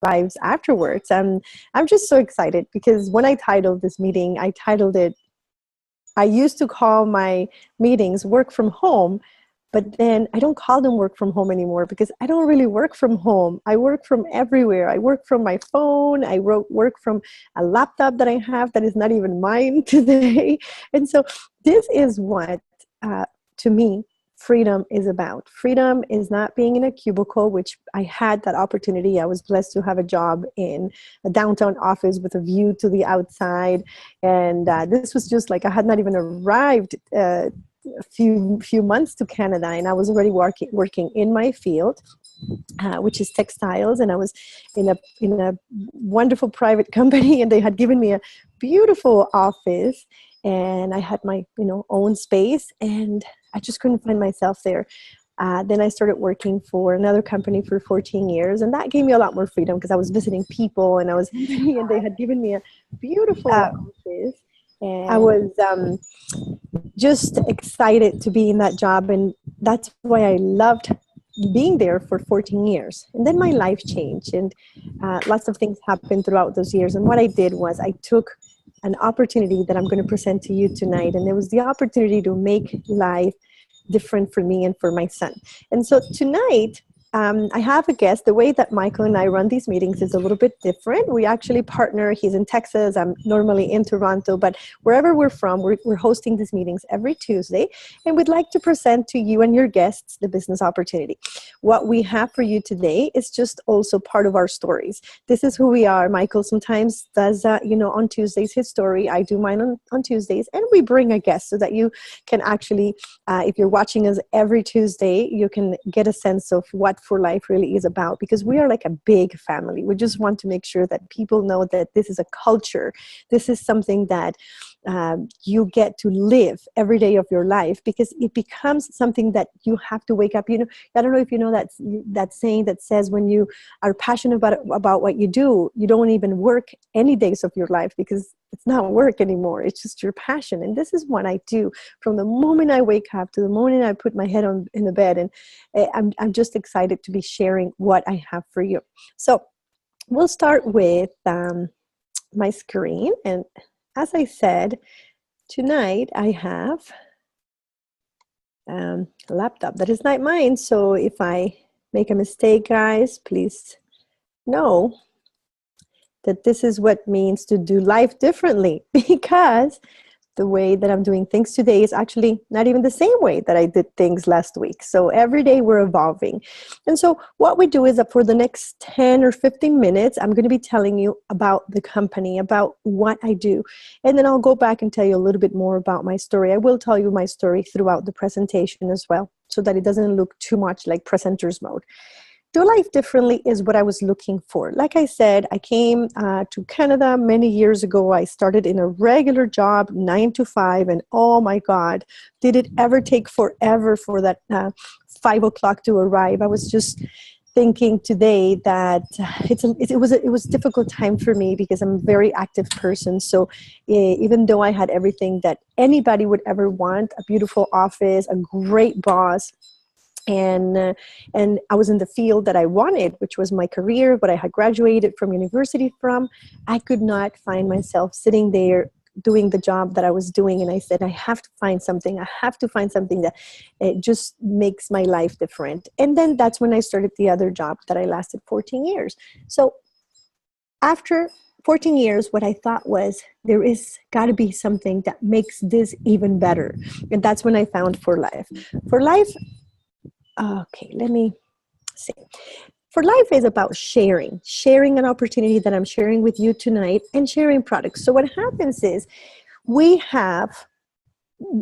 lives afterwards. I'm just so excited because when I titled this meeting, I titled it, I used to call my meetings work from home, but then I don't call them work from home anymore because I don't really work from home. I work from everywhere. I work from my phone. I work from a laptop that I have that is not even mine today. And so this is what, to me, freedom is about. Freedom is not being in a cubicle, which I had that opportunity. I was blessed to have a job in a downtown office with a view to the outside. And this was just like, I had not even arrived a few months to Canada, and I was already working in my field, which is textiles, and I was in a wonderful private company, and they had given me a beautiful office, and I had my own space, and I just couldn't find myself there. Then I started working for another company for 14 years, and that gave me a lot more freedom because I was visiting people, and and they had given me a beautiful office. And I was just excited to be in that job, and that's why I loved being there for 14 years. And then my life changed, and lots of things happened throughout those years. And what I did was I took an opportunity that I'm going to present to you tonight, and it was the opportunity to make life different for me and for my son. And so tonight, I have a guest. The way that Michael and I run these meetings is a little bit different. We actually partner. He's in Texas. I'm normally in Toronto, but wherever we're from, we're hosting these meetings every Tuesday, and we'd like to present to you and your guests the business opportunity. What we have for you today is just also part of our stories. This is who we are. Michael sometimes does, on Tuesdays, his story. I do mine on Tuesdays, and we bring a guest so that you can actually, if you're watching us every Tuesday, you can get a sense of what For Life really is about, because we are like a big family. We just want to make sure that people know that this is a culture. This is something that you get to live every day of your life, because it becomes something that you have to wake up. I don't know if you know that saying that says when you are passionate about what you do, you don't even work any days of your life because it's not work anymore. It's just your passion. And this is what I do from the moment I wake up to the moment I put my head in the bed. And I'm just excited to be sharing what I have for you. So we'll start with my screen. And as I said, tonight I have a laptop that is not mine. So if I make a mistake, guys, please know that this is what means to do life differently, because the way that I'm doing things today is actually not even the same way that I did things last week. So every day we're evolving. And so what we do is that for the next 10 or 15 minutes, I'm going to be telling you about the company, about what I do. And then I'll go back and tell you a little bit more about my story. I will tell you my story throughout the presentation as well, so that it doesn't look too much like presenter's mode. Do life differently is what I was looking for. Like I said, I came to Canada many years ago. I started in a regular job, 9 to 5, and oh my God, did it ever take forever for that 5 o'clock to arrive. I was just thinking today that it was a difficult time for me because I'm a very active person. So even though I had everything that anybody would ever want, a beautiful office, a great boss, and I was in the field that I wanted, which was my career, what I had graduated from university from, I could not find myself sitting there doing the job that I was doing. And I said, I have to find something. I have to find something that it just makes my life different. And then that's when I started the other job that I lasted 14 years. So after 14 years, what I thought was, there is got to be something that makes this even better. And that's when I found For Life. For Life, okay, let me see. For Life is about sharing an opportunity that I'm sharing with you tonight, and sharing products. So what happens is, we have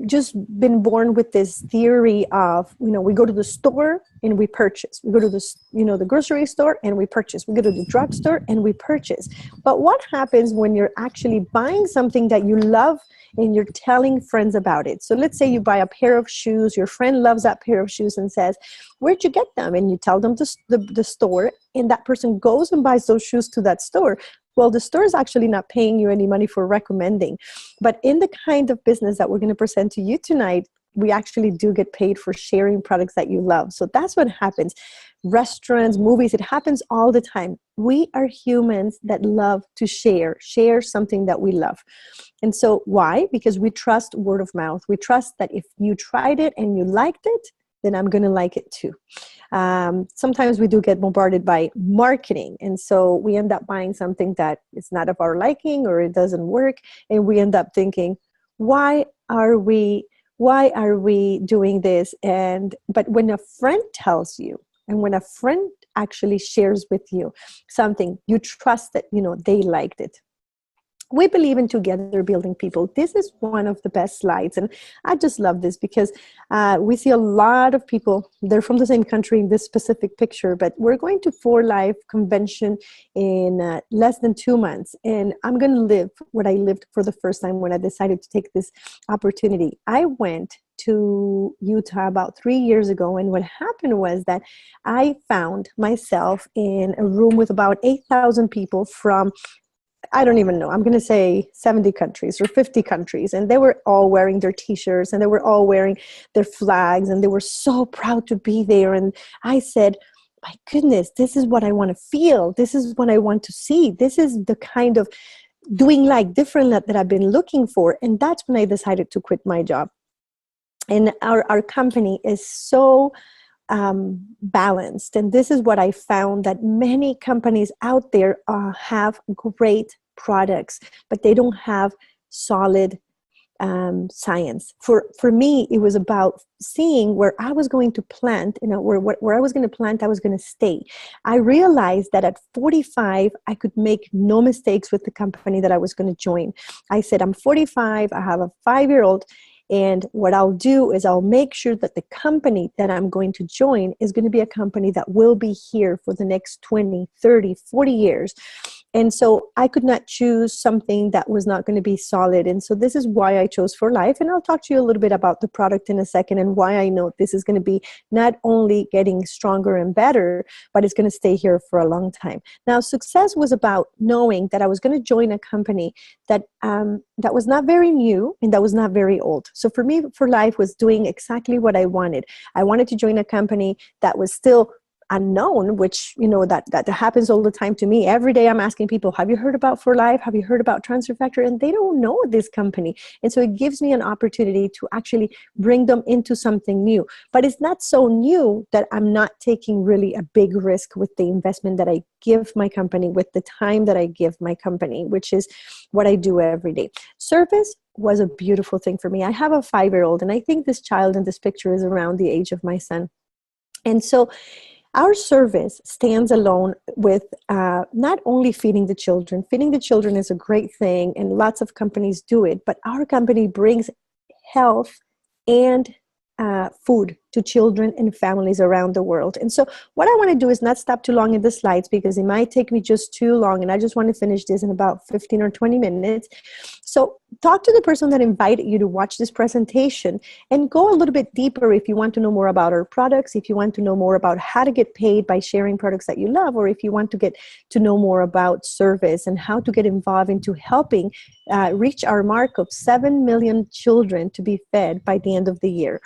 just been born with this theory of, we go to the store and we purchase. We go to the grocery store and we purchase. We go to the drugstore and we purchase. But what happens when you're actually buying something that you love and you're telling friends about it? So let's say you buy a pair of shoes. Your friend loves that pair of shoes and says, where'd you get them? And you tell them the store, and that person goes and buys those shoes to that store. Well, the store is actually not paying you any money for recommending. But in the kind of business that we're going to present to you tonight, we actually do get paid for sharing products that you love. So that's what happens. Restaurants, movies, it happens all the time. We are humans that love to share something that we love. And so why? Because we trust word of mouth. We trust that if you tried it and you liked it, then I'm going to like it too. Sometimes we do get bombarded by marketing. And so we end up buying something that is not of our liking or it doesn't work. And we end up thinking, why are we doing this? But when a friend tells you, and when a friend actually shares with you something, you trust that, they liked it. We believe in together building people. This is one of the best slides. And I just love this because we see a lot of people, they're from the same country in this specific picture, but we're going to For Life convention in less than 2 months. And I'm going to live what I lived for the first time when I decided to take this opportunity. I went to Utah about 3 years ago. And what happened was that I found myself in a room with about 8,000 people from, I don't even know, I'm going to say 70 countries or 50 countries. And they were all wearing their t-shirts and they were all wearing their flags and they were so proud to be there. And I said, my goodness, this is what I want to feel. This is what I want to see. This is the kind of doing like different that I've been looking for. And that's when I decided to quit my job. And our company is so balanced. And this is what I found, that many companies out there have great products, but they don't have solid science. For me, it was about seeing where I was going to plant, where I was going to plant, I was going to stay. I realized that at 45, I could make no mistakes with the company that I was going to join. I said, I'm 45, I have a 5-year-old, and what I'll do is I'll make sure that the company that I'm going to join is going to be a company that will be here for the next 20, 30, 40 years. And so I could not choose something that was not going to be solid. And so this is why I chose For Life. And I'll talk to you a little bit about the product in a second and why I know this is going to be not only getting stronger and better, but it's going to stay here for a long time. Now, success was about knowing that I was going to join a company that was not very new and that was not very old. So for me, For Life was doing exactly what I wanted. I wanted to join a company that was still unknown, which, that happens all the time to me. Every day I'm asking people, have you heard about For Life? Have you heard about Transfer Factor? And they don't know this company. And so it gives me an opportunity to actually bring them into something new. But it's not so new that I'm not taking really a big risk with the investment that I give my company, with the time that I give my company, which is what I do every day. Service was a beautiful thing for me. I have a 5-year-old, and I think this child in this picture is around the age of my son. And so our service stands alone with not only feeding the children. Feeding the children is a great thing, and lots of companies do it, but our company brings health and food to children and families around the world. And so what I want to do is not stop too long in the slides, because it might take me just too long, and I just want to finish this in about 15 or 20 minutes. So talk to the person that invited you to watch this presentation and go a little bit deeper if you want to know more about our products, if you want to know more about how to get paid by sharing products that you love, or if you want to get to know more about service and how to get involved into helping reach our mark of 7 million children to be fed by the end of the year.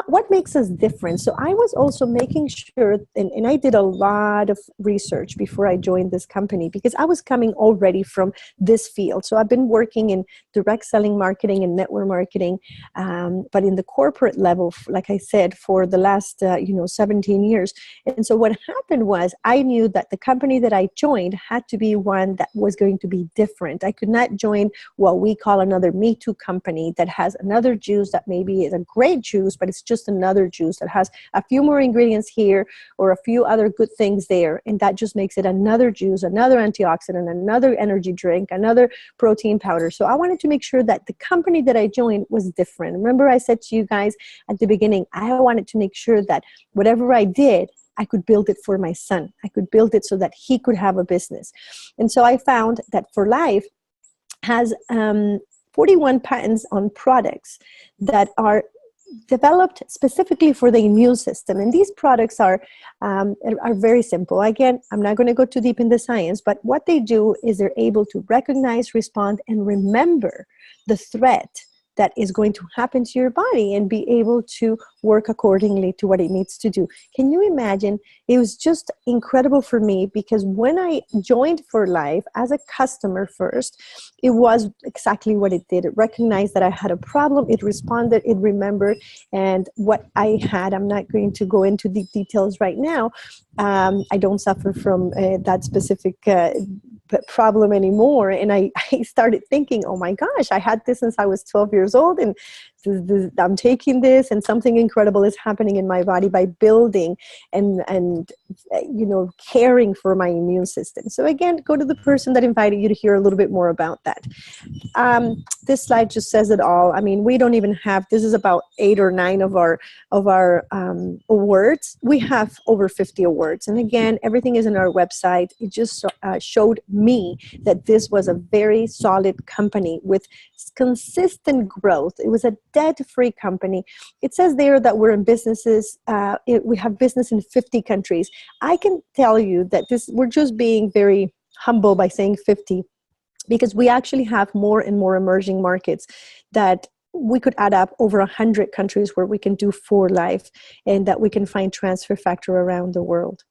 What makes us different? So I was also making sure, and I did a lot of research before I joined this company, because I was coming already from this field. So I've been working in direct selling marketing and network marketing, but in the corporate level, like I said, for the last 17 years. And so what happened was, I knew that the company that I joined had to be one that was going to be different. I could not join what we call another Me Too company that has another juice that maybe is a great juice, but it's just another juice that has a few more ingredients here or a few other good things there. And that just makes it another juice, another antioxidant, another energy drink, another protein powder. So I wanted to make sure that the company that I joined was different. Remember, I said to you guys at the beginning, I wanted to make sure that whatever I did, I could build it for my son. I could build it so that he could have a business. And so I found that For Life has 41 patents on products that are developed specifically for the immune system. And these products are very simple. Again, I'm not going to go too deep in the science, but what they do is they're able to recognize, respond, and remember the threat that is going to happen to your body and be able to work accordingly to what it needs to do. Can you imagine? It was just incredible for me, because when I joined For Life as a customer first, it was exactly what it did. It recognized that I had a problem, it responded, it remembered, and what I had, I'm not going to go into the details right now. I don't suffer from that specific problem anymore. And I started thinking, oh my gosh, I had this since I was 12 years old, and I'm taking this, and something incredible is happening in my body by building and caring for my immune system. So again, go to the person that invited you to hear a little bit more about that. This slide just says it all. I mean, we don't even have, this is about 8 or 9 of our awards. We have over 50 awards. And again, everything is in our website. It just showed me that this was a very solid company with consistent growth. It was a debt-free company. It says there that we're in businesses, we have business in 50 countries. I can tell you that we're just being very humble by saying 50, because we actually have more and more emerging markets that we could add up over 100 countries where we can do For Life, and that we can find transfer factor around the world.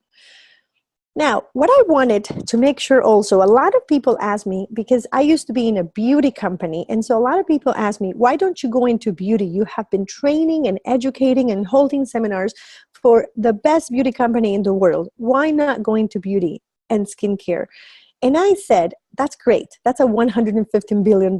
Now, what I wanted to make sure also, a lot of people ask me, because I used to be in a beauty company, and so a lot of people ask me, why don't you go into beauty? You have been training and educating and holding seminars for the best beauty company in the world. Why not go into beauty and skincare? And I said, that's great. That's a $115 billion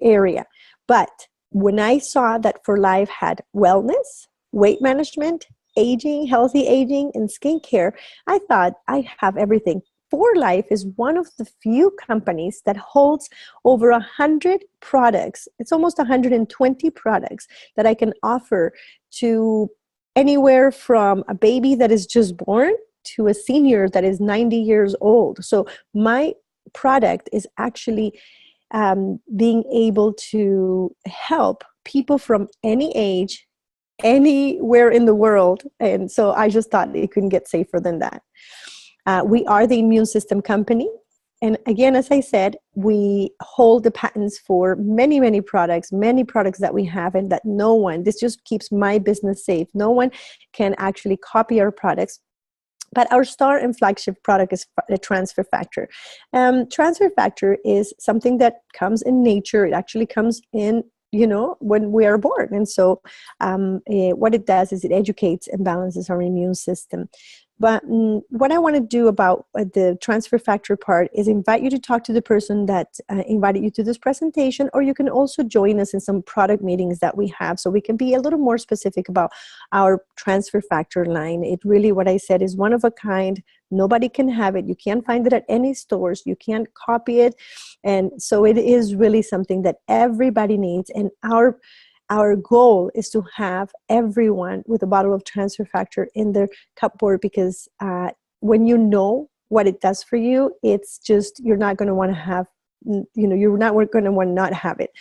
area. But when I saw that For Life had wellness, weight management, aging, healthy aging, and skincare, I thought, I have everything. For Life is one of the few companies that holds over 100 products. It's almost 120 products that I can offer to anywhere from a baby that is just born to a senior that is 90 years old. So my product is actually being able to help people from any age, anywhere in the world. And so I just thought it couldn't get safer than that. We are the immune system company. And again, as I said, we hold the patents for many, many products that we have, and that no one, this just keeps my business safe. No one can actually copy our products. But our star and flagship product is the transfer factor. Transfer factor is something that comes in nature. It actually comes in, when we are born. And so what it does is it educates and balances our immune system. But what I want to do about the transfer factor part is invite you to talk to the person that invited you to this presentation, or you can also join us in some product meetings that we have, so we can be a little more specific about our transfer factor line. It really, what I said, is one of a kind. Nobody can have it. You can't find it at any stores. You can't copy it. And so it is really something that everybody needs. And our goal is to have everyone with a bottle of transfer factor in their cupboard, because when you know what it does for you, it's just, you're not going to want to have, you're not going to want to not have it.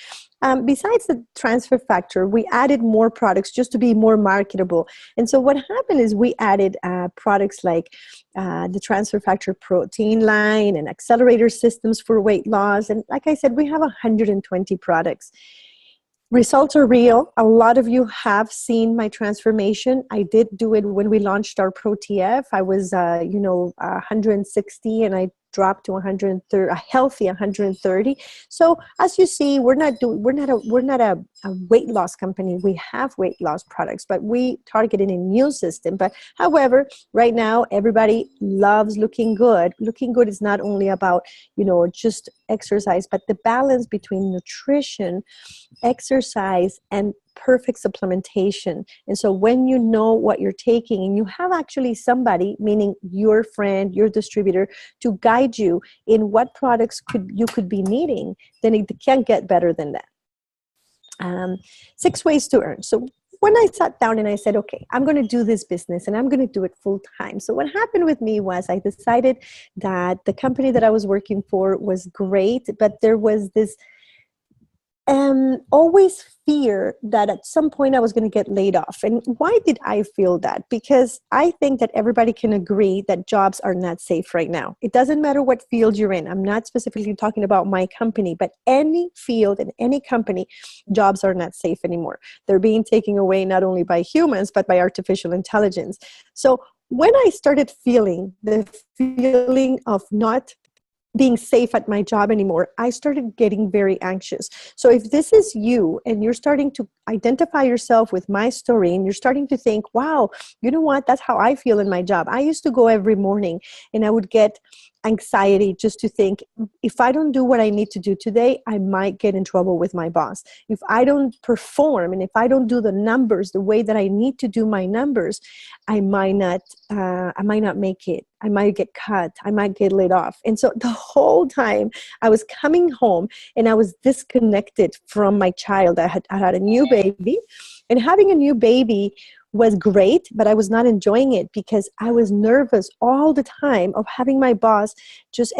Besides the transfer factor, we added more products just to be more marketable. And so what happened is we added products like the transfer factor protein line and accelerator systems for weight loss. And like I said, we have 120 products. Results are real. A lot of you have seen my transformation. I did do it when we launched our Pro TF. I was, 160, and I dropped to 130, a healthy 130. So as you see, we're not a weight loss company. We have weight loss products, but we target an immune system. But however, right now everybody loves looking good. Looking good is not only about, just exercise, but the balance between nutrition, exercise, and perfect supplementation. And so when you know what you're taking, and you have actually somebody, meaning your friend, your distributor, to guide you in what products you could be needing, then it can't get better than that. 6 ways to earn. So when I sat down and I said, okay, I'm going to do this business and I'm going to do it full time. So what happened with me was I decided that the company that I was working for was great, but there was this always fear that at some point I was going to get laid off. And why did I feel that? Because I think that everybody can agree that jobs are not safe right now. It doesn't matter what field you're in. I'm not specifically talking about my company, but any field in any company, jobs are not safe anymore. They're being taken away not only by humans, but by artificial intelligence. So when I started feeling the feeling of not being safe at my job anymore, I started getting very anxious. So if this is you and you're starting to identify yourself with my story and you're starting to think, wow, you know what, that's how I feel in my job. I used to go every morning and I would get anxiety just to think, if I don't do what I need to do today, I might get in trouble with my boss. If I don't perform and if I don't do the numbers the way that I need to do my numbers, I might not make it. I might get cut. I might get laid off. And so the whole time I was coming home and I was disconnected from my child. I had a new baby, and having a new baby was great, but I was not enjoying it because I was nervous all the time of having my boss just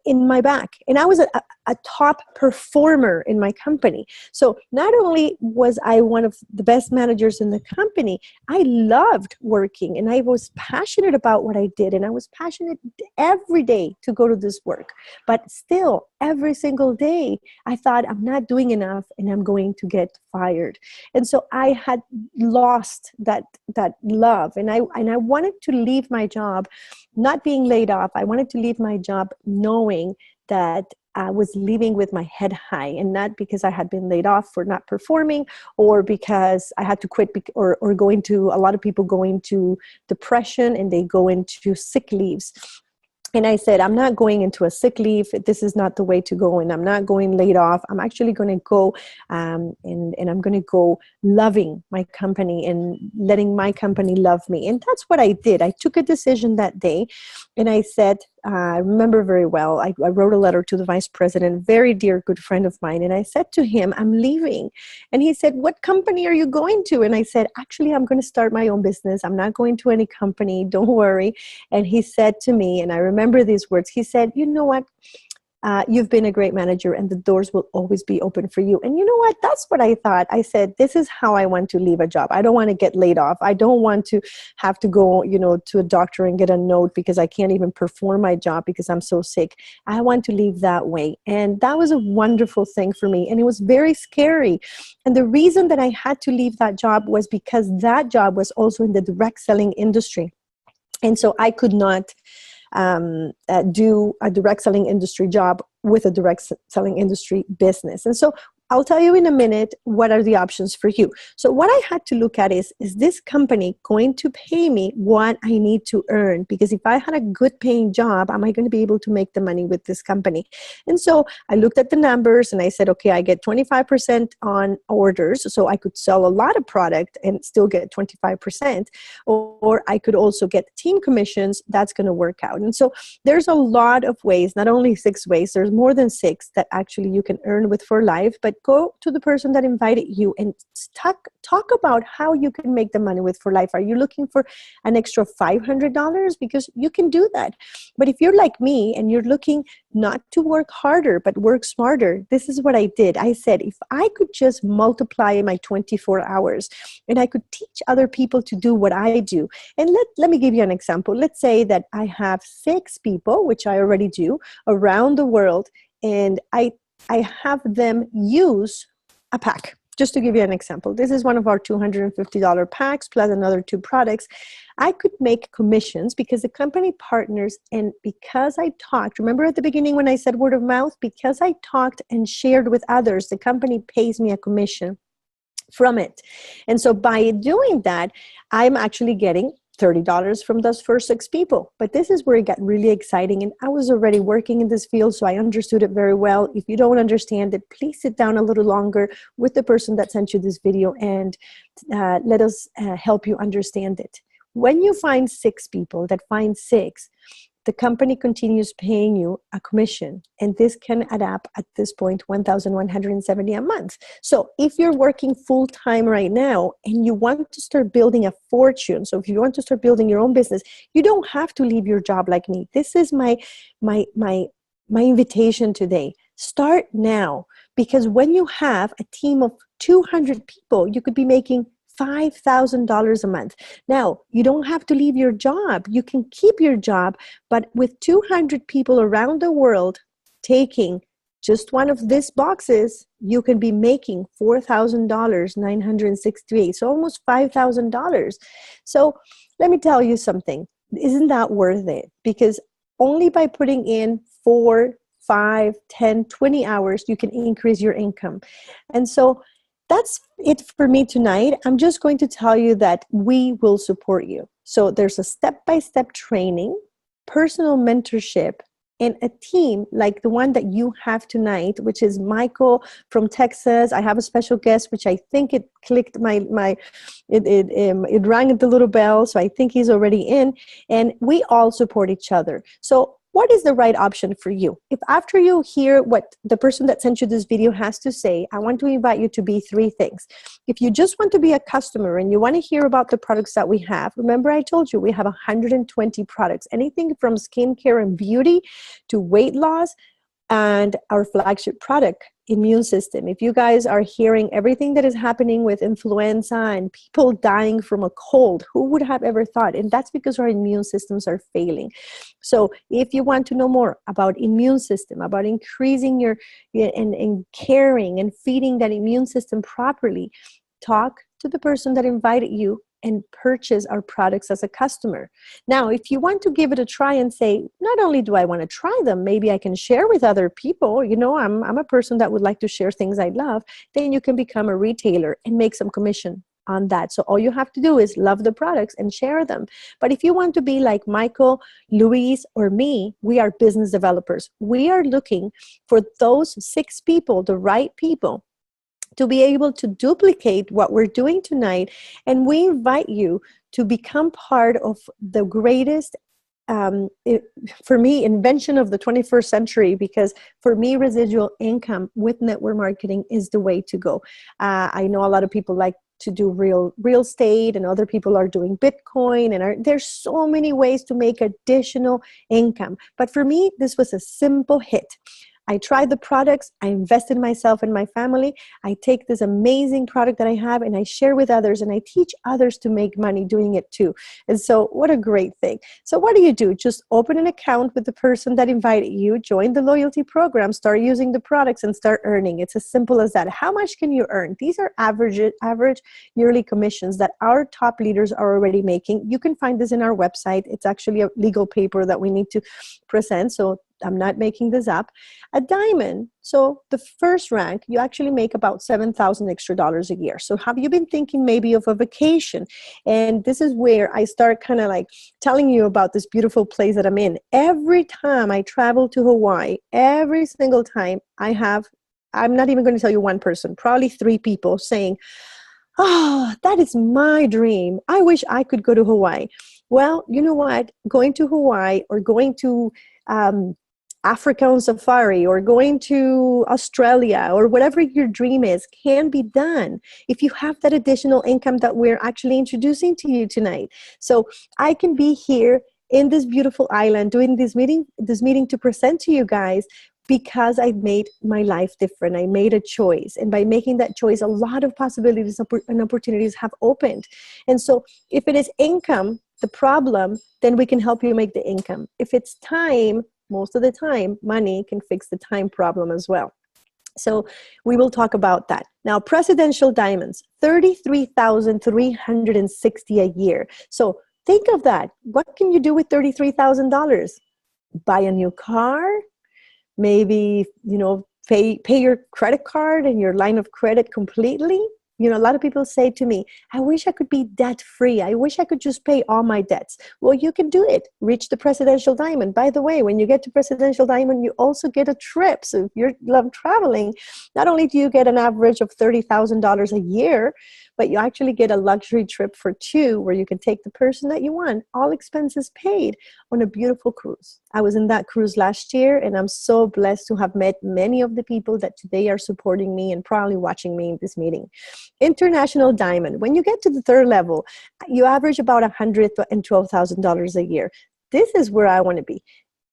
in my back. And I was a top performer in my company. So not only was I one of the best managers in the company, I loved working and I was passionate about what I did. And I was passionate every day to go to this work. But still, every single day, I thought I'm not doing enough and I'm going to get fired. And so I had lost that love, and I wanted to leave my job not being laid off. I wanted to leave my job knowing that I was leaving with my head high, and not because I had been laid off for not performing or because I had to quit or go into, a lot of people go into depression and they go into sick leaves. And I said, I'm not going into a sick leave. This is not the way to go. And I'm not going laid off. I'm actually going to go and I'm going to go loving my company and letting my company love me. And that's what I did. I took a decision that day. And I said, I remember very well, I wrote a letter to the vice president, very dear, good friend of mine. And I said to him, I'm leaving. And he said, what company are you going to? And I said, actually, I'm going to start my own business. I'm not going to any company. Don't worry. And he said to me, and I remember these words, he said, you know what? You've been a great manager and the doors will always be open for you. And you know what? That's what I thought. I said, this is how I want to leave a job. I don't want to get laid off. I don't want to have to go, to a doctor and get a note because I can't even perform my job because I'm so sick. I want to leave that way. And that was a wonderful thing for me. And it was very scary. And the reason that I had to leave that job was because that job was also in the direct selling industry. And so I could not do a direct selling industry job with a direct selling industry business. And so I'll tell you in a minute what are the options for you. So what I had to look at is this company going to pay me what I need to earn? Because if I had a good paying job, am I going to be able to make the money with this company? And so I looked at the numbers and I said, okay, I get 25% on orders, so I could sell a lot of product and still get 25%, or I could also get team commissions. That's going to work out. And so there's a lot of ways, not only 6 ways, there's more than 6 that actually you can earn with for life, but go to the person that invited you and talk about how you can make the money with for life. Are you looking for an extra $500? Because you can do that. But if you're like me and you're looking not to work harder, but work smarter, this is what I did. I said, if I could just multiply my 24 hours and I could teach other people to do what I do. And let me give you an example. Let's say that I have 6 people, which I already do, around the world, and I have them use a pack. Just to give you an example, this is one of our $250 packs plus another 2 products. I could make commissions because the company partners, and because I talked, remember at the beginning when I said word of mouth, because I talked and shared with others, the company pays me a commission from it. And so by doing that, I'm actually getting $30 from those first 6 people. But this is where it got really exciting. And I was already working in this field, so I understood it very well. If you don't understand it, please sit down a little longer with the person that sent you this video and let us help you understand it. When you find 6 people that find 6, the company continues paying you a commission, and this can add up at this point $1,170 a month. So if you're working full-time right now and you want to start building a fortune, so if you want to start building your own business, you don't have to leave your job like me. This is my my invitation today, start now, because when you have a team of 200 people, you could be making $5,000 a month. Now, you don't have to leave your job. You can keep your job, but with 200 people around the world taking just one of these boxes, you can be making $4,000, 968, so almost $5,000. So let me tell you something. Isn't that worth it? Because only by putting in 4, 5, 10, 20 hours, you can increase your income. And so that's it for me tonight. I'm just going to tell you that we will support you. So there's a step-by-step training, personal mentorship, and a team like the one that you have tonight, which is Michael from Texas. I have a special guest, which I think it clicked it rang the little bell, so I think he's already in, and we all support each other. So what is the right option for you? If after you hear what the person that sent you this video has to say, I want to invite you to be 3 things. If you just want to be a customer and you want to hear about the products that we have, remember I told you we have 120 products, anything from skincare and beauty to weight loss, and our flagship product, immune system. If you guys are hearing everything that is happening with influenza and people dying from a cold, who would have ever thought? And that's because our immune systems are failing. So if you want to know more about immune system, about increasing your and caring and feeding that immune system properly, talk to the person that invited you and purchase our products as a customer. Now, if you want to give it a try and say, not only do I want to try them, maybe I can share with other people, you know, I'm a person that would like to share things I love, then you can become a retailer and make some commission on that. So all you have to do is love the products and share them. But if you want to be like Michael, Luis, or me, we are business developers. We are looking for those 6 people, the right people, to be able to duplicate what we're doing tonight. And we invite you to become part of the greatest, for me, invention of the 21st century, because for me, residual income with network marketing is the way to go. I know a lot of people like to do real estate, and other people are doing Bitcoin, and there's so many ways to make additional income. But for me, this was a simple hit. I tried the products, I invest in myself and my family, I take this amazing product that I have and I share with others, and I teach others to make money doing it too. And so what a great thing. So what do? Just open an account with the person that invited you, join the loyalty program, start using the products, and start earning. It's as simple as that. How much can you earn? These are average yearly commissions that our top leaders are already making. You can find this in our website. It's actually a legal paper that we need to present, so I'm not making this up. A diamond, so the first rank, you actually make about $7,000 extra dollars a year. So have you been thinking maybe of a vacation? And this is where I start kind of like telling you about this beautiful place that I'm in. Every time I travel to Hawaii, every single time I'm not even going to tell you one person, probably 3 people saying, oh, that is my dream. I wish I could go to Hawaii. Well, you know what? Going to Hawaii or going to Africa on safari or going to Australia or whatever your dream is can be done if you have that additional income that we're actually introducing to you tonight. So I can be here in this beautiful island doing this meeting to present to you guys because I made my life different. I made a choice. And by making that choice, a lot of possibilities and opportunities have opened. And so if it is income, the problem, then we can help you make the income. If it's time, most of the time, money can fix the time problem as well. So we will talk about that. Now, presidential diamonds, $33,360 a year. So think of that. What can you do with $33,000? Buy a new car? Maybe, pay your credit card and your line of credit completely? A lot of people say to me, I wish I could be debt free. I wish I could just pay all my debts. Well, you can do it. Reach the presidential diamond. By the way, when you get to presidential diamond, you also get a trip. So if you love traveling, not only do you get an average of $30,000 a year, but you actually get a luxury trip for 2 where you can take the person that you want, all expenses paid, on a beautiful cruise. I was in that cruise last year, and I'm so blessed to have met many of the people that today are supporting me and probably watching me in this meeting. International diamond. When you get to the 3rd level, you average about $112,000 a year. This is where I want to be,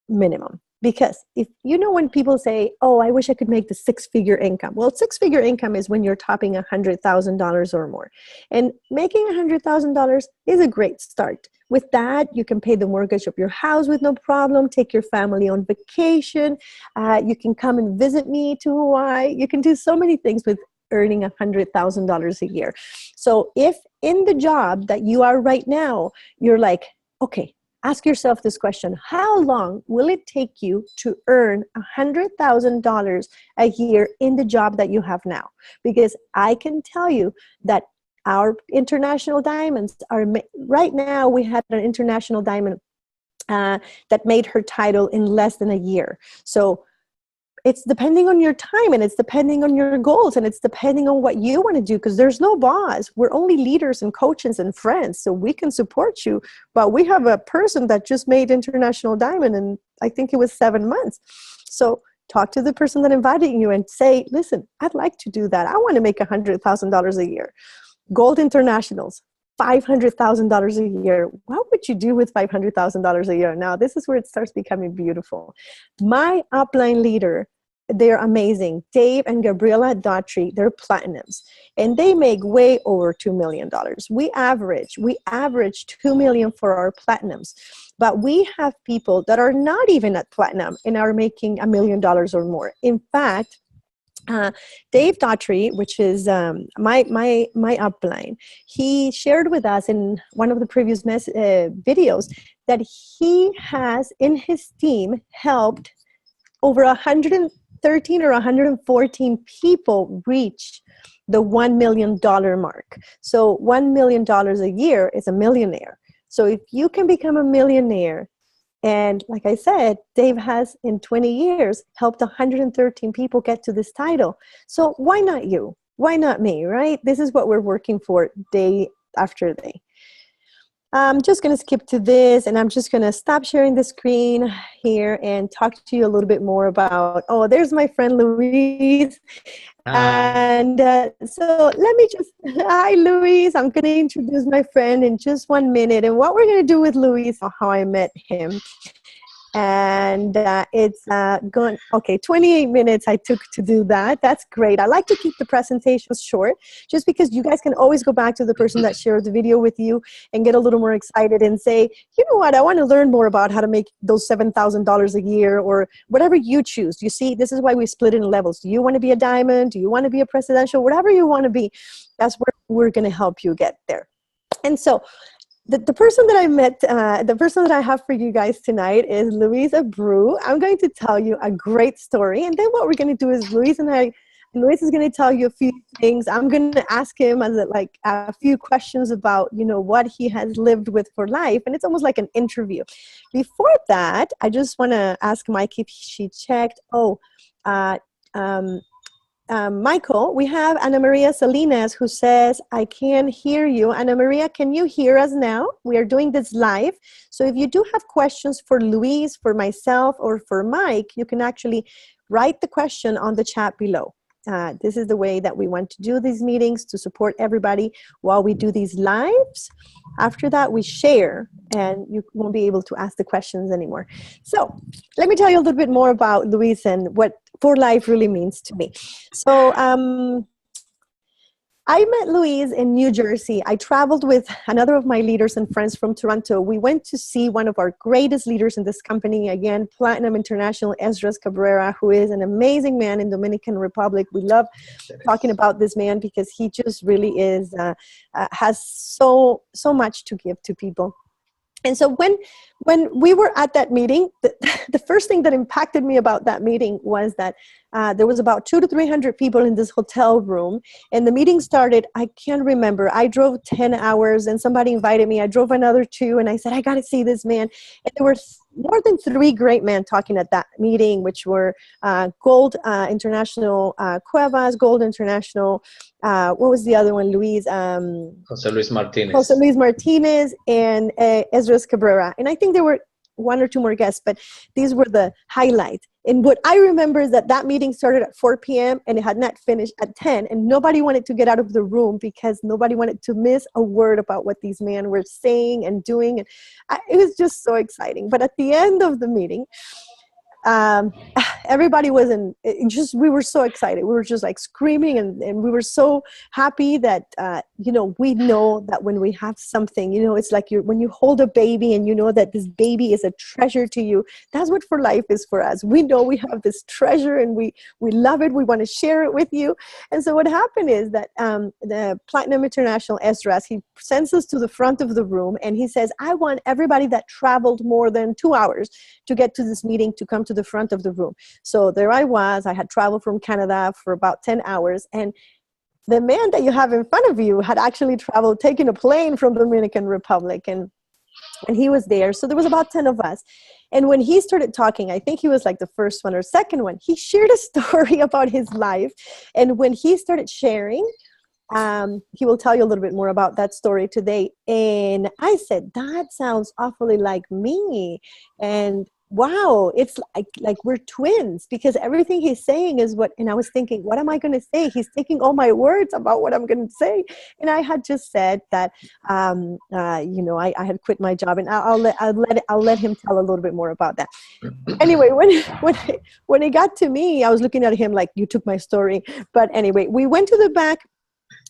minimum. Because if you know, when people say, oh, I wish I could make the 6-figure income. Well, 6-figure income is when you're topping $100,000 or more. And making $100,000 is a great start. With that, you can pay the mortgage of your house with no problem, take your family on vacation. You can come and visit me to Hawaii. You can do so many things with earning $100,000 a year. So if in the job that you are right now, you're like, okay, ask yourself this question: how long will it take you to earn $100,000 a year in the job that you have now? Because I can tell you that our international diamonds are, right now we had an international diamond that made her title in less than a year. So it's depending on your time, and it's depending on your goals, and it's depending on what you want to do, because there's no boss. We're only leaders and coaches and friends, so we can support you. But we have a person that just made international diamond, and I think it was 7 months. So talk to the person that invited you and say, listen, I'd like to do that. I want to make $100,000 a year. Gold internationals, $500,000 a year. What would you do with $500,000 a year? Now, this is where it starts becoming beautiful. My upline leader, they're amazing. Dave and Gabriela Daughtry, they're platinums, and they make way over $2 million. We average $2 million for our platinums, but we have people that are not even at platinum and are making $1 million or more. In fact, Dave Daughtry, which is my upline, he shared with us in one of the previous videos that he has in his team helped over 113 or 114 people reach the $1 million mark. So $1 million a year is a millionaire. So if you can become a millionaire, and like I said, Dave has in 20 years helped 113 people get to this title. So why not you? Why not me, right? This is what we're working for day after day. I'm just going to skip to this, and I'm just going to stop sharing the screen here and talk to you a little bit more about, oh, there's my friend Louise. And so let me just, hi Louise, I'm going to introduce my friend in just 1 minute, and what we're going to do with Louise, how I met him. And it's gone, okay, 28 minutes I took to do that. That's great. I like to keep the presentations short, just because you guys can always go back to the person that shared the video with you and get a little more excited and say, you know what, I want to learn more about how to make those $7,000 a year, or whatever you choose. You see, this is why we split it in levels. Do you want to be a diamond? Do you want to be a presidential? Whatever you want to be, that's where we're going to help you get there. And so the person that I met, the person that I have for you guys tonight is Louise Abreu. I'm going to tell you a great story, and then what we're going to do is Louise is going to tell you a few things. I'm going to ask him a few questions about, you know, what he has lived with for life, and it's almost like an interview. Before that, I just want to ask Mike if she checked. Michael, we have Ana Maria Salinas who says, I can hear you. Ana Maria, can you hear us now? We are doing this live. So if you do have questions for Luis, for myself, or for Mike, you can actually write the question on the chat below. This is the way that we want to do these meetings, to support everybody while we do these lives. After that, we share, and you won't be able to ask the questions anymore. So let me tell you a little bit more about Luis and what For Life really means to me. So I met Louise in New Jersey. I traveled with another of my leaders and friends from Toronto. We went to see one of our greatest leaders in this company, again, Platinum International, Esdras Cabrera, who is an amazing man in Dominican Republic. We love talking about this man because he just really is, has so much to give to people. And so when we were at that meeting, the first thing that impacted me about that meeting was that there was about 200 to 300 people in this hotel room, and the meeting started, I can't remember, I drove 10 hours and somebody invited me. I drove another 2 and I said, I got to see this man. And there were more than 3 great men talking at that meeting, which were Gold International Cuevas, Gold International, what was the other one, Luis? Jose Luis Martinez. Jose Luis Martinez and Esdras Cabrera. And I think there were 1 or 2 more guests, but these were the highlights. And what I remember is that meeting started at 4 p.m. and it had not finished at 10, and nobody wanted to get out of the room because nobody wanted to miss a word about what these men were saying and doing. And it was just so exciting. But at the end of the meeting, um, everybody was we were so excited. We were just like screaming, and we were so happy that, we know that when we have something, it's like when you hold a baby and you know that this baby is a treasure to you. That's what for life is for us. We know we have this treasure and we love it. We want to share it with you. And so what happened is that the Platinum International Esdras, he sends us to the front of the room and he says, I want everybody that traveled more than 2 hours to get to this meeting to come to the front of the room. So there I was. I had traveled from Canada for about 10 hours. And the man that you have in front of you had actually traveled, taken a plane from the Dominican Republic. And he was there. So there was about 10 of us. And when he started talking, I think he was like the first one or second one, he shared a story about his life. And when he started sharing, he will tell you a little bit more about that story today. And I said, that sounds awfully like me. And wow, it's like we're twins, because everything he's saying is and I was thinking, what am I going to say? He's taking all my words about what I'm going to say. And I had just said that, I had quit my job, and I'll let him tell a little bit more about that. Anyway, when it got to me, I was looking at him like, you took my story. But anyway, we went to the back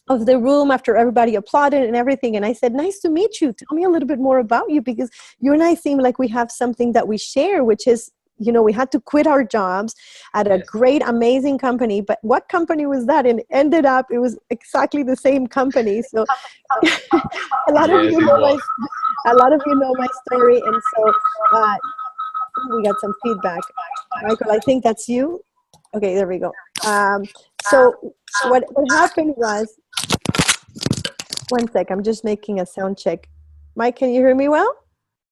of the room after everybody applauded and everything. And I said, nice to meet you. Tell me a little bit more about you, because you and I seem like we have something that we share, which is, we had to quit our jobs at a great, amazing company. But what company was that? And ended up, it was exactly the same company. So a lot of you know my story. And so we got some feedback. Michael, I think that's you. Okay, there we go. So what happened was, one sec, I'm just making a sound check. Mike, can you hear me well?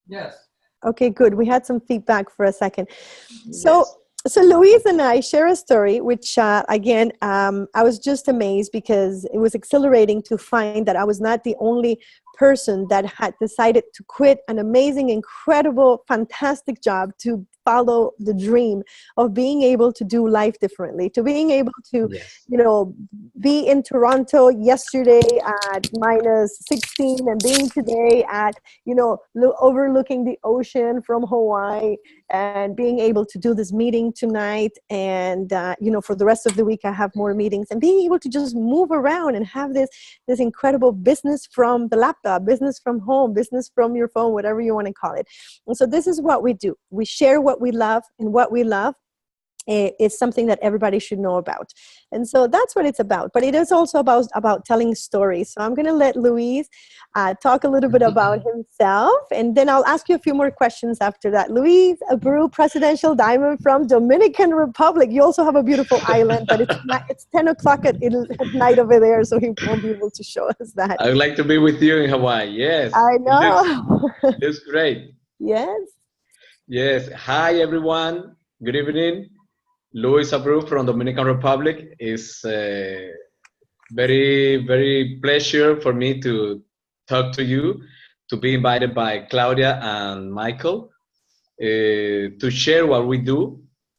Yes. Okay, good. We had some feedback for a second. So Louise and I share a story, which again, I was just amazed, because it was exhilarating to find that I was not the only person that had decided to quit an amazing, incredible, fantastic job to follow the dream of being able to do life differently, to being able to, be in Toronto yesterday at -16 and being today at, overlooking the ocean from Hawaii, and being able to do this meeting tonight. And, for the rest of the week, I have more meetings, and being able to just move around and have this incredible business from the laptop, business from home, business from your phone, whatever you want to call it. And so this is what we do. We share what we love, and what we love is something that everybody should know about. And so that's what it's about. But it is also about telling stories. So I'm going to let Luis talk a little bit about himself, and then I'll ask you a few more questions after that. Luis Abreu, Presidential Diamond from Dominican Republic. You also have a beautiful island, but it's 10 o'clock at night over there, so he won't be able to show us that. I would like to be with you in Hawaii. Yes. I know. Looks great. Yes. Yes. Hi, everyone. Good evening. Luis Abreu from Dominican Republic. Is very, very pleasure for me to talk to you, to be invited by Claudia and Michael, to share what we do,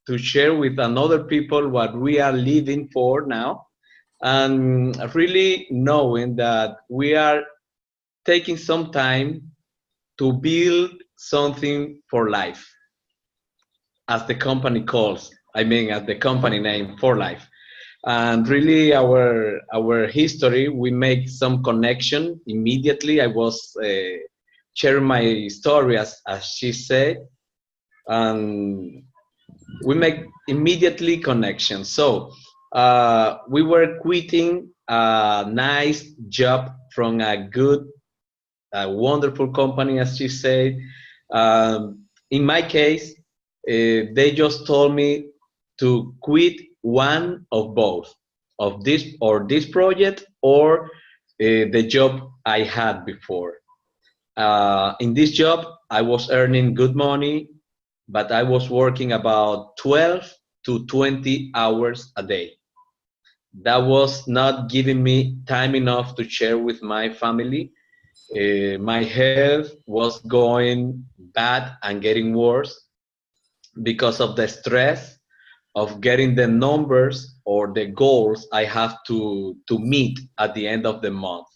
to share with another people what we are living for now, and really knowing that we are taking some time to build something for life, as the company calls. As the company name, For Life. And really our history, we make some connection immediately. I was sharing my story as she said, and we make immediately connection. So we were quitting a nice job from a wonderful company, as she said. In my case, they just told me to quit one of both, of this project or the job I had before. In this job, I was earning good money, but I was working about 12 to 20 hours a day. That was not giving me time enough to share with my family. My health was going bad and getting worse because of the stress of getting the numbers or the goals I have to meet at the end of the month.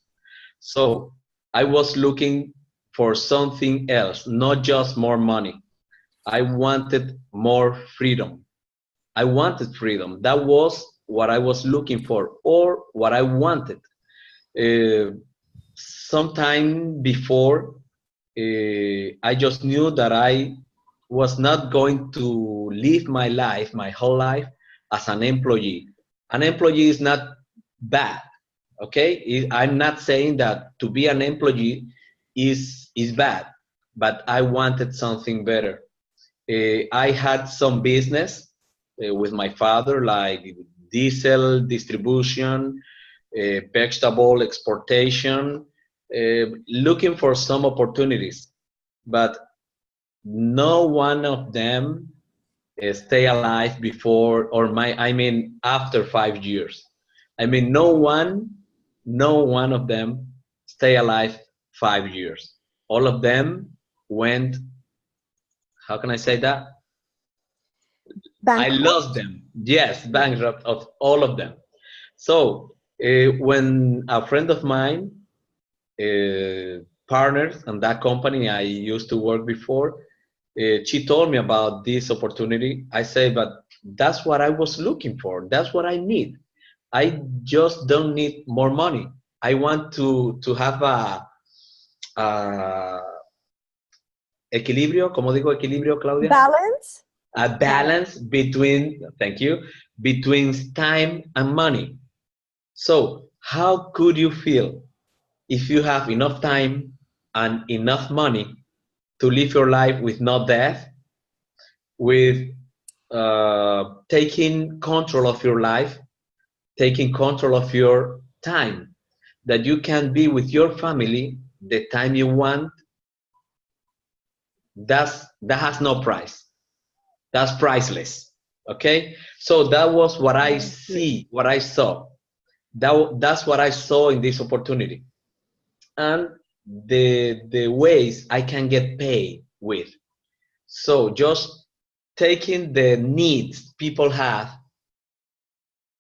So I was looking for something else, not just more money. I wanted more freedom. I wanted freedom. That was what I was looking for, or what I wanted. Uh, Sometime before, I just knew that I was not going to live my life, my whole life, as an employee. An employee is not bad, okay? I'm not saying that to be an employee is bad, but I wanted something better. I had some business with my father, like diesel distribution, vegetable exportation, looking for some opportunities, but no one of them stay alive before, or I mean after 5 years. I mean no one of them stay alive 5 years. All of them went, how can I say that? I Bankrupt? lost them. Yes, Yeah. bankrupt of all of them. So when a friend of mine, partners and that company I used to work before, she told me about this opportunity. I say, but that's what I was looking for. That's what I need. I just don't need more money. I want to have a equilibrio. ¿Cómo digo equilibrio, Claudia? Balance? A Balance. balance between, thank you, between time and money. So how could you feel if you have enough time and enough money to live your life with no debt, with taking control of your life, taking control of your time, that you can be with your family the time you want? That has no price. That's priceless. Okay, so that was what I I agree. see, what I saw. That's what I saw in this opportunity, and the ways I can get paid with. So just taking the needs people have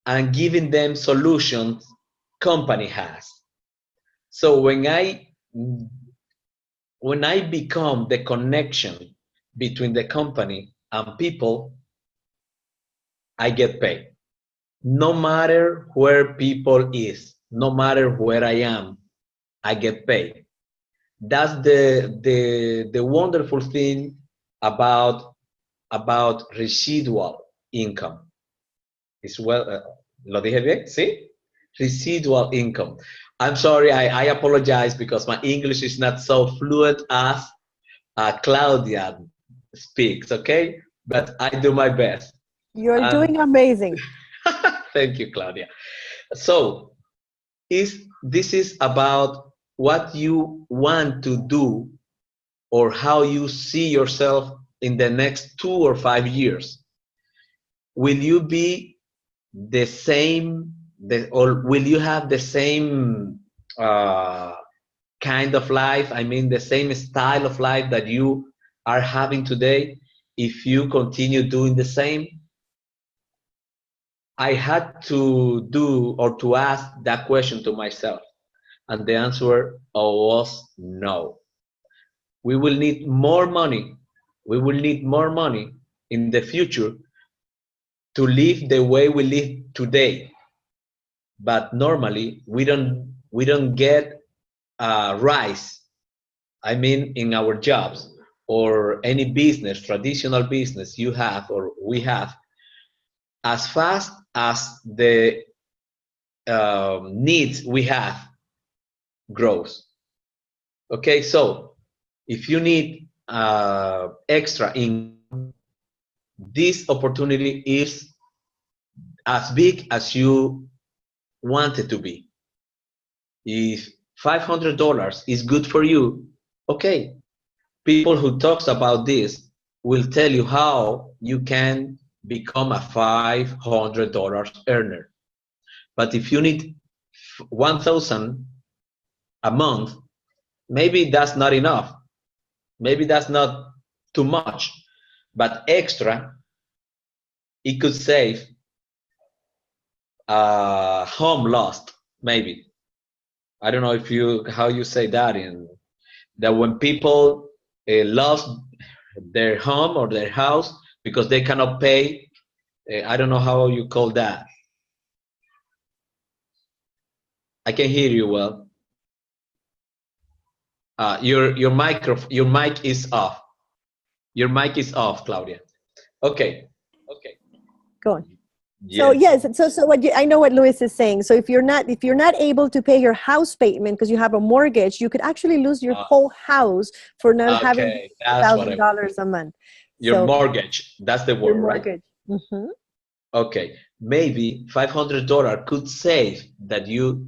and giving them solutions company has. So when I become the connection between the company and people, I get paid. No matter where people is, no matter where I am, I get paid. That's the wonderful thing about residual income. Is well, lo dije bien, ¿sí? Residual income. I'm sorry, I apologize because my English is not so fluent as Claudia speaks, okay? But I do my best. You're And doing amazing. thank you, Claudia. So, this is about what you want to do, or how you see yourself in the next 2 or 5 years. Will you be the same, or will you have the same uh, kind of life? I mean, the same style of life that you are having today if you continue doing the same? I had to do, or to ask that question to myself, and the answer was no. We will need more money. We will need more money in the future to live the way we live today. But normally we don't get a rise. I mean, in our jobs or any business, traditional business you have or we have, as fast as the needs we have grows. Okay, so if you need extra income, this opportunity is as big as you want it to be. If $500 is good for you, okay, people who talks about this will tell you how you can become a $500 earner. But if you need 1,000 a month, maybe that's not enough. Maybe that's not too much. But extra, it could save a home lost, maybe. I don't know if you how you say that in that when people lost their home or their house because they cannot pay. I don't know how you call that. I can hear you well. Your mic is off. Your mic is off, Claudia. Okay. Go on. So Yes. yes, so what I know what Luis is saying. So if you're not able to pay your house payment because you have a mortgage, you could actually lose your whole house for not having Okay, that's what I. $1,000 a month. Your So mortgage. That's the your word, right? mortgage. Hmm. Okay. Maybe $500 could save that you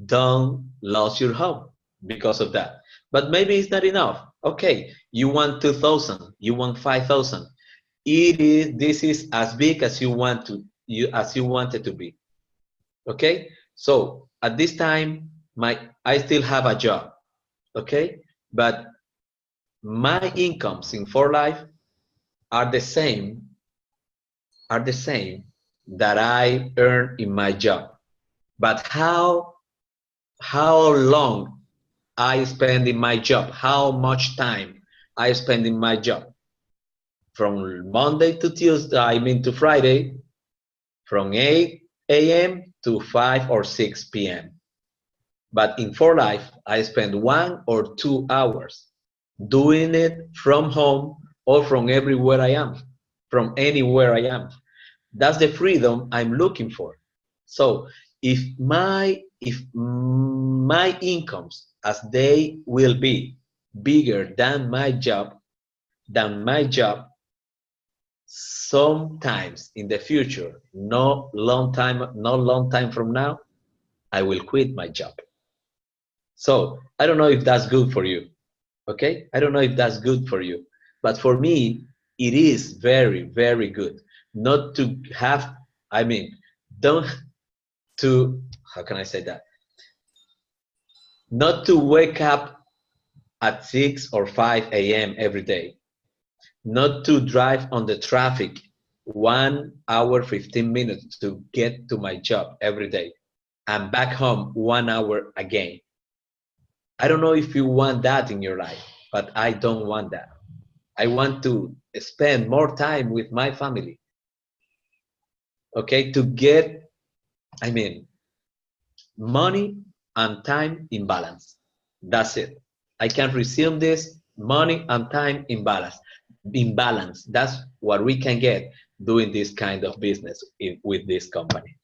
don't lose your home because of that. But maybe it's not enough. Okay, you want 2,000, you want 5,000. This is as big as you want it to be. Okay? So at this time, I still have a job. Okay? But my incomes in for life are the same that I earn in my job. But how long I spend in my job, how much time I spend in my job. From Monday to Tuesday, I mean to Friday, from 8 a.m. to 5 or 6 p.m. But in for life, I spend 1 or 2 hours doing it from home or from everywhere I am, from anywhere I am. That's the freedom I'm looking for. So if my incomes as they will be bigger than my job, sometimes in the future, not long time from now, I will quit my job. So I don't know if that's good for you. Okay, I don't know if that's good for you, but for me it is very, very good not to have, I mean, don't to, how can I say that, not to wake up at 6 or 5 a.m. every day, not to drive on the traffic 1 hour 15 minutes to get to my job every day and back home 1 hour again. I don't know if you want that in your life, but I don't want that. I want to spend more time with my family, okay, to get, I mean, money and time in balance. That's it. I can resume this: money and time in balance. In balance. That's what we can get doing this kind of business with this company.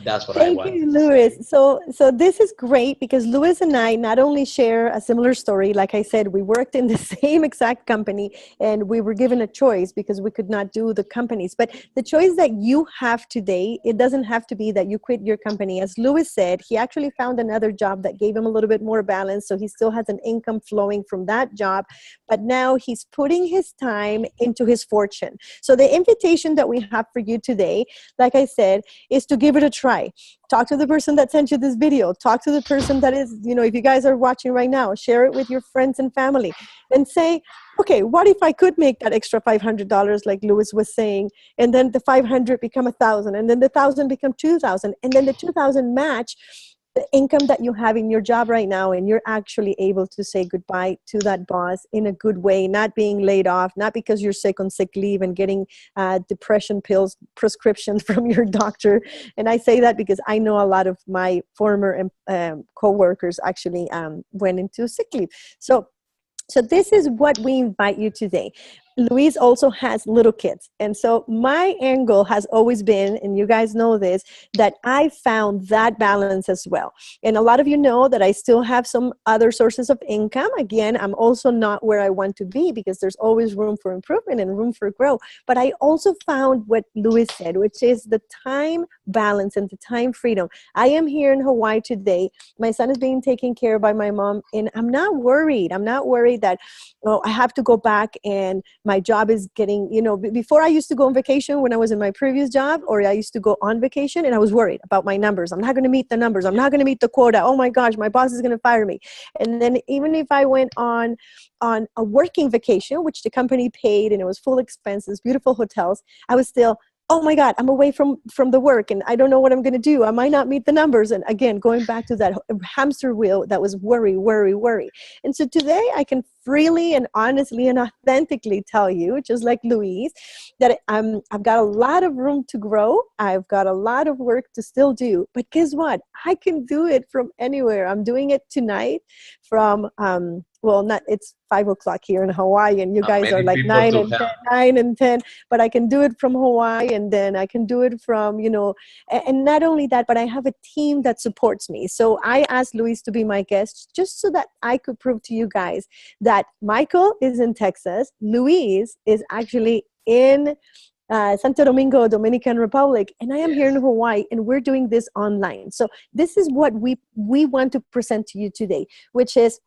That's what I Thank wanted you, to say. Louis. So this is great because Louis and I not only share a similar story, like I said, we worked in the same exact company and we were given a choice because we could not do the companies. But the choice that you have today, it doesn't have to be that you quit your company. As Louis said, he actually found another job that gave him a little bit more balance. So he still has an income flowing from that job, but now he's putting his time into his fortune. So the invitation that we have for you today, like I said, is to give it a try. Talk to the person that sent you this video. Talk to the person that is, if you guys are watching right now, share it with your friends and family and say, okay, what if I could make that extra $500 like Louis was saying, and then the 500 become 1,000, and then the 1,000 become 2,000, and then the 2,000 match the income that you have in your job right now, and you're actually able to say goodbye to that boss in a good way, not being laid off, not because you're sick on sick leave and getting depression pills prescriptions from your doctor. And I say that because I know a lot of my former co-workers actually went into sick leave. So this is what we invite you today. Luis also has little kids. And so my angle has always been, and you guys know this, that I found that balance as well. And a lot of you know that I still have some other sources of income. Again, I'm also not where I want to be because there's always room for improvement and room for growth. But I also found what Luis said, which is the time balance and the time freedom. I am here in Hawaii today. My son is being taken care of by my mom, and I'm not worried. I'm not worried that, I have to go back and my job is getting, before I used to go on vacation when I was in my previous job, or I used to go on vacation and I was worried about my numbers. I'm not going to meet the numbers. I'm not going to meet the quota. Oh my gosh, my boss is going to fire me. And then even if I went on a working vacation, which the company paid and it was full expenses, beautiful hotels, I was still oh my God, I'm away from the work and I don't know what I'm going to do. I might not meet the numbers. And again, going back to that hamster wheel that was worry, worry, worry. And so today I can freely and honestly and authentically tell you, just like Louise, that I've got a lot of room to grow. I've got a lot of work to still do. But guess what? I can do it from anywhere. I'm doing it tonight from, well, not, it's 5 o'clock here in Hawaii, and you guys are Many like people 9 to and 10, help. 9 and 10, but I can do it from Hawaii, and then I can do it from, and not only that, but I have a team that supports me. So I asked Luis to be my guest just so that I could prove to you guys that Michael is in Texas, Luis is actually in Santo Domingo, Dominican Republic, and I am here in Yes. Hawaii, and we're doing this online. So this is what we want to present to you today, which is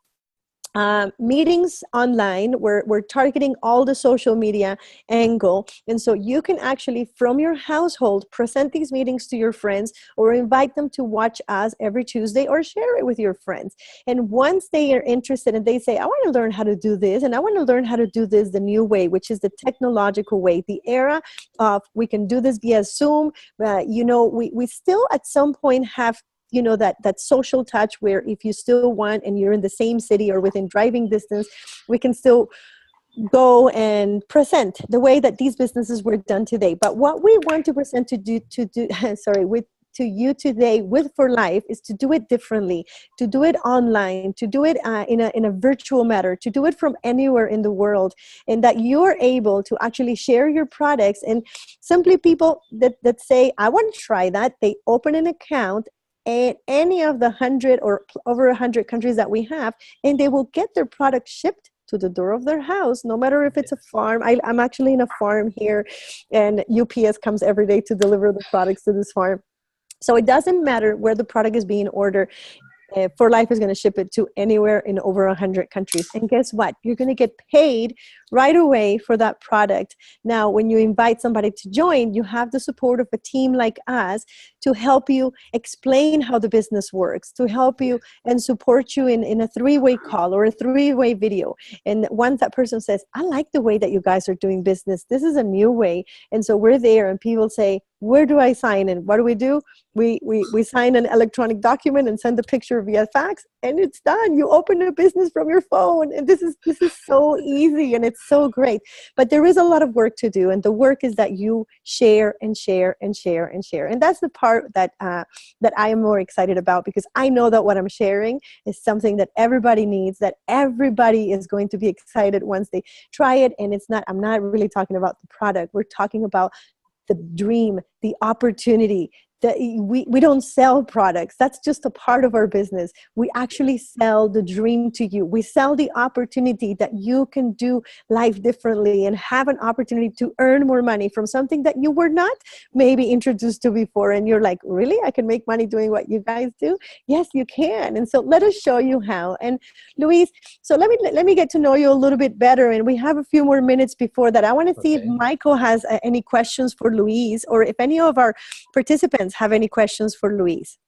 meetings online. We're targeting all the social media angle, and so you can actually from your household present these meetings to your friends or invite them to watch us every Tuesday or share it with your friends. And once they are interested and they say, I want to learn how to do this, and I want to learn how to do this the new way, which is the technological way, the era of we can do this via Zoom. We still at some point have that social touch where if you still want and you're in the same city or within driving distance, we can still go and present the way that these businesses were done today. But what we want to present to you today with For Life is to do it differently, to do it online, to do it in a virtual manner, to do it from anywhere in the world, and that you're able to actually share your products. And simply people that say, I want to try that, they open an account in any of the 100 or over 100 countries that we have, and they will get their product shipped to the door of their house, no matter if it's a farm. I'm actually in a farm here, and UPS comes every day to deliver the products to this farm. So it doesn't matter where the product is being ordered. For Life is going to ship it to anywhere in over 100 countries. And guess what? You're going to get paid right away for that product. Now, when you invite somebody to join, you have the support of a team like us to help you explain how the business works, to help you and support you in a 3-way call or a 3-way video. And once that person says, I like the way that you guys are doing business, this is a new way. And so we're there, and people say, where do I sign? And what do? We sign an electronic document and send the picture via fax, and it's done. You open a business from your phone, and this is so easy, and it's so great. But there is a lot of work to do, and the work is that you share and share and share and share. And that's the part that I am more excited about, because I know that what I'm sharing is something that everybody needs, that everybody is going to be excited once they try it. And I'm not really talking about the product. We're talking about the dream, the opportunity. That we don't sell products. That's just a part of our business. We actually sell the dream to you. We sell the opportunity that you can do life differently and have an opportunity to earn more money from something that you were not maybe introduced to before. And you're like, really? I can make money doing what you guys do? Yes, you can. And so let us show you how. And Luis, so let me get to know you a little bit better. And we have a few more minutes before that. I want to see if Okay. Michael has any questions for Luis, or if any of our participants have any questions for Luis.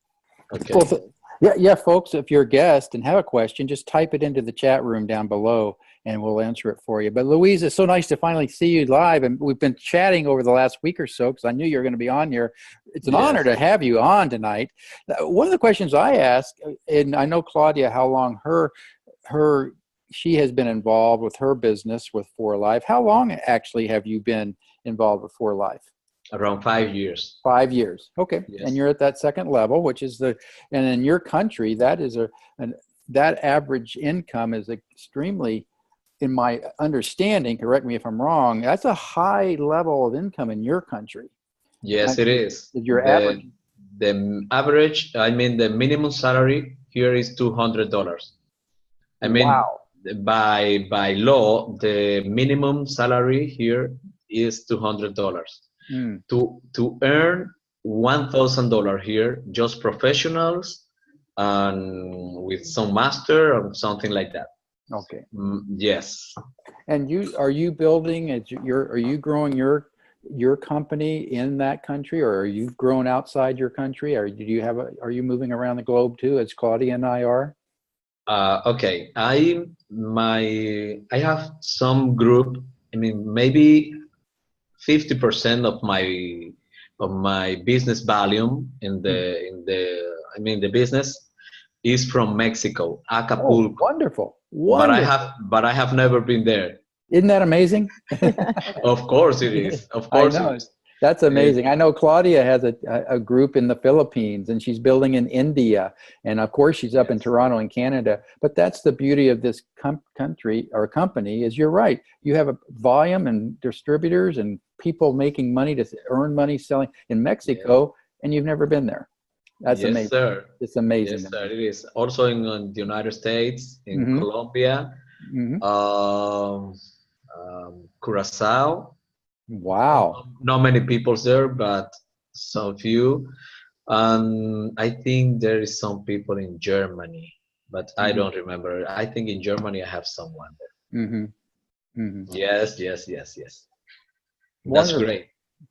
Okay. Well, yeah, folks, if you're a guest and have a question, just type it into the chat room down below and we'll answer it for you. But Louise, it's so nice to finally see you live. And we've been chatting over the last week or so because I knew you were going to be on here. It's an honor to have you on tonight. One of the questions I ask, and I know Claudia, how long she has been involved with her business with For Life. How long actually have you been involved with For Life? Around 5 years. 5 years. Okay. Yes. And you're at that second level, which is and in your country, that is that average income is extremely, in my understanding, correct me if I'm wrong, that's a high level of income in your country. Yes, it is. Your average. The average, I mean, the minimum salary here is $200. I mean, wow. by law, the minimum salary here is $200. To earn $1,000 here, just professionals and with some master or something like that. Okay. Yes. And are you building? Are you growing your company in that country, or are you growing outside your country, or are you moving around the globe too, as Claudia and I are? Okay. I have some group. I mean, maybe 50% of my business volume the business is from Mexico, Acapulco. Oh, wonderful. But I have never been there. Isn't that amazing? Of course it is. Of I course know. it is. That's amazing. I know Claudia has a group in the Philippines, and she's building in India. And of course, she's up in Toronto in Canada. But that's the beauty of this country or company is you're right. You have a volume and distributors and people making money to earn money selling in Mexico, and you've never been there. That's amazing. Yes, sir. It's amazing. Yes, sir. It is. Also in the United States, in Colombia, Curacao. Wow. Not many people there, but some few. And I think there is some people in Germany, but I don't remember. I think in Germany I have someone there. Yes. That's great.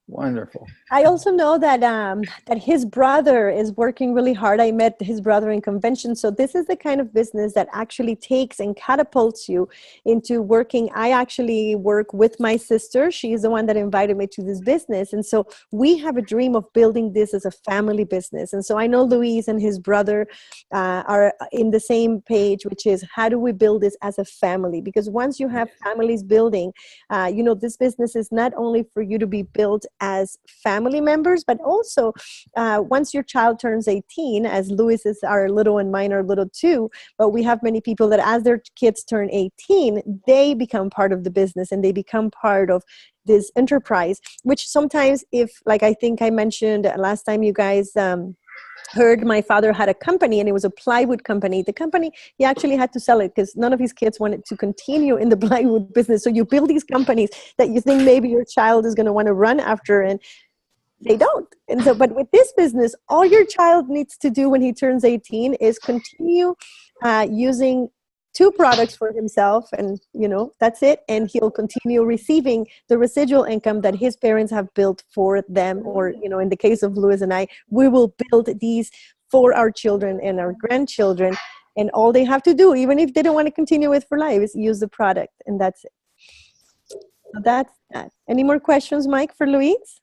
Wonderful. I also know that that his brother is working really hard. I met his brother in convention. So this is the kind of business that actually takes and catapults you into working. I actually work with my sister. She's the one that invited me to this business. And so we have a dream of building this as a family business. And so I know Luis and his brother are in the same page, which is how do we build this as a family? Because once you have families building, this business is not only for you to be built as family members, but also once your child turns 18, as Luis is our little and mine are little too, but we have many people that as their kids turn 18, they become part of the business and they become part of this enterprise, which sometimes like I think I mentioned last time you guys heard, my father had a company and it was a plywood company. The company, he actually had to sell it because none of his kids wanted to continue in the plywood business. So you build these companies that you think maybe your child is going to want to run after and they don't. And so, but with this business, all your child needs to do when he turns 18 is continue using 2 products for himself, and that's it, and he'll continue receiving the residual income that his parents have built for them, or in the case of Luis and I, we will build these for our children and our grandchildren, and all they have to do, even if they don't want to continue with for life, is use the product, and that's it. So that's that. Any more questions, Mike, for Luis?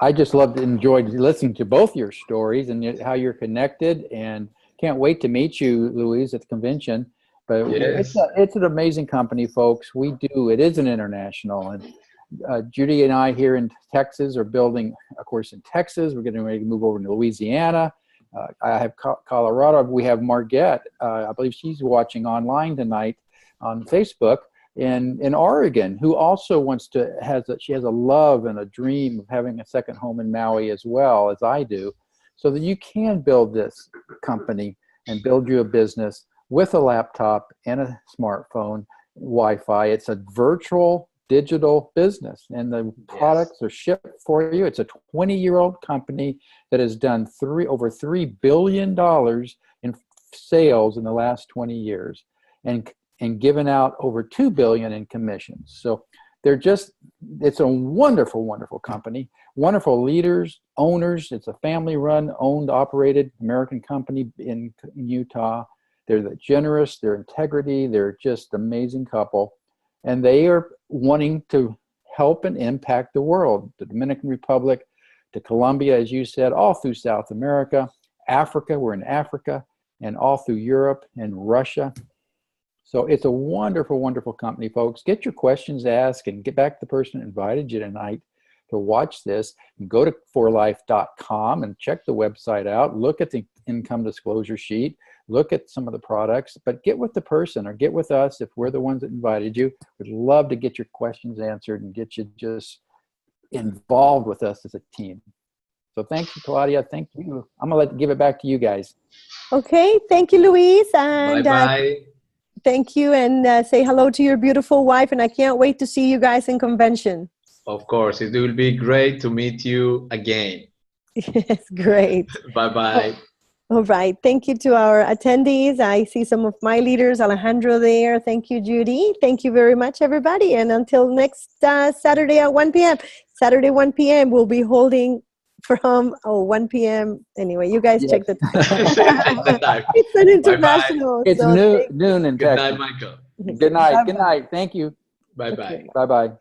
I just enjoyed listening to both your stories and how you're connected, and can't wait to meet you, Luis, at the convention. But it's an amazing company, folks. It is an international. And Judy and I here in Texas are building, of course, in Texas. We're getting ready to move over to Louisiana. I have Colorado. We have Margette. I believe she's watching online tonight on Facebook in Oregon, who also she has a love and a dream of having a second home in Maui as well as I do. So that you can build this company and build you a business with a laptop and a smartphone, Wi-Fi. It's a virtual digital business, and the products are shipped for you. It's a 20-year-old company that has done over $3 billion in sales in the last 20 years and given out over $2 billion in commissions. So it's a wonderful, wonderful company, wonderful leaders, owners. It's a family-run, owned, operated American company in Utah. They're generous, their integrity, they're just amazing couple. And they are wanting to help and impact the world, the Dominican Republic, to Colombia, as you said, all through South America, Africa, we're in Africa, and all through Europe and Russia. So it's a wonderful, wonderful company, folks. Get your questions asked and get back to the person who invited you tonight to watch this. And go to forlife.com and check the website out. Look at the income disclosure sheet. Look at some of the products. But get with the person or get with us if we're the ones that invited you. We'd love to get your questions answered and get you just involved with us as a team. So thank you, Claudia. Thank you. I'm going to give it back to you guys. Okay. Thank you, Luis. And bye-bye. Thank you, and say hello to your beautiful wife, and I can't wait to see you guys in convention. Of course, it will be great to meet you again. Yes, great. Bye-bye. All right. Thank you to our attendees. I see some of my leaders, Alejandro there. Thank you, Judy. Thank you very much, everybody. And until next Saturday at 1 p.m. Saturday, 1 p.m., we'll be holding from 1 p.m. Anyway, you guys check the time. It's an international. It's so noon in Texas. Good night, Michael. Good night. Good night. Thank you. Bye-bye. Okay. Bye-bye.